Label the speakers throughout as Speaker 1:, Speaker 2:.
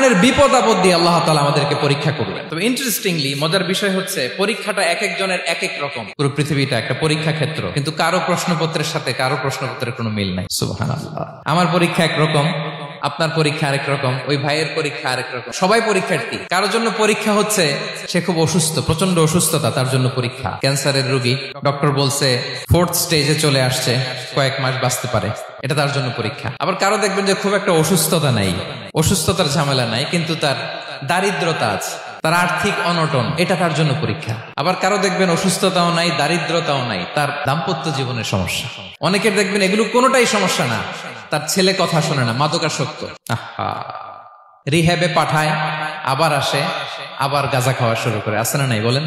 Speaker 1: ধরনের বিপদ আপদ দিয়ে আল্লাহ তাআলা আমাদেরকে পরীক্ষা করবেন। তবে ইন্টারেস্টিংলি মজার বিষয় হচ্ছে পরীক্ষাটা এক একজনের এক এক রকম। পুরো পৃথিবীটা একটা পরীক্ষা ক্ষেত্র, কিন্তু কারো প্রশ্নপত্রের সাথে কারো প্রশ্নপত্রের কোনো মিল নাই। সুবহানাল্লাহ। আমার পরীক্ষা একরকম, আপনার পরীক্ষা আরেক রকম, ওই ভাইয়ের পরীক্ষা আরেক রকম। সবাই পরীক্ষার্থী। কারোর জন্য পরীক্ষা হচ্ছে সে খুব অসুস্থ, প্রচন্ড অসুস্থতা, তার জন্য পরীক্ষা। ক্যান্সারের রোগী, ডক্টর বলছে 4th স্টেজে চলে আসছে, কয়েক মাস বাঁচতে পারে, এটা তার জন্য পরীক্ষা। আবার কারো দেখবেন যে খুব একটা অসুস্থতা নাই, অসুস্থতার ঝামেলা নাই, কিন্তু তার দারিদ্রতা আছে, তার আর্থিক অনটন, এটা তার জন্য পরীক্ষা। আবার কারো দেখবেন অসুস্থতাও নাই, দারিদ্রতাও নাই, তার দাম্পত্য জীবনের সমস্যা। অনেকের দেখবেন এগুলো কোনোটাই সমস্যা না, তার ছেলে কথা শোনে না, মাদকাসক্ত, রিহ্যাবে পাঠায়, আবার আসে, আবার গাঁজা খাওয়া শুরু করে, আছে না নাই বলেন?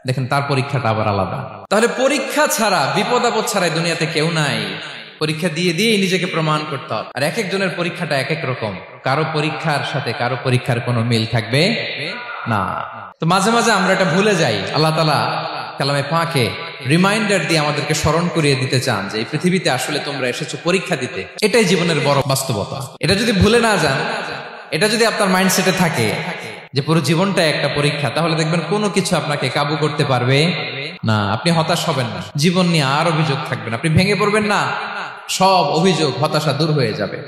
Speaker 1: দেখেন তার পরীক্ষাটা আবার আলাদা। তাহলে পরীক্ষা ছাড়া, বিপদ আপদ ছাড়া দুনিয়াতে কেউ নাই। পরীক্ষা দিয়ে দিয়েই নিজেকে প্রমাণ করতে হবে। আর এক একজনের পরীক্ষাটা এক এক রকম, কারো পরীক্ষার সাথে কারো পরীক্ষার কোনো মিল থাকবে না। তো মাঝে মাঝে আমরা এটা ভুলে যাই। আল্লাহ তাআলা কালামে পাকে রিমাইন্ডার দিয়ে আমাদেরকে স্মরণ করিয়ে দিতে চান যে এই পৃথিবীতে আসলে তোমরা এসেছো পরীক্ষা দিতে। এটাই জীবনের বড় বাস্তবতা। এটা যদি ভুলে না যান, এটা যদি আপনার মাইন্ডসেটে থাকে যে পুরো জীবনটা একটা পরীক্ষা, তাহলে দেখবেন কোনো কিছু আপনাকে কাবু করতে পারবে না। আপনি হতাশ হবেন না, জীবন নিয়ে আর অভিযোগ থাকবে না, আপনি ভেঙে পড়বেন না, সব অভিযোগ হতাশা দূর হয়ে যাবে।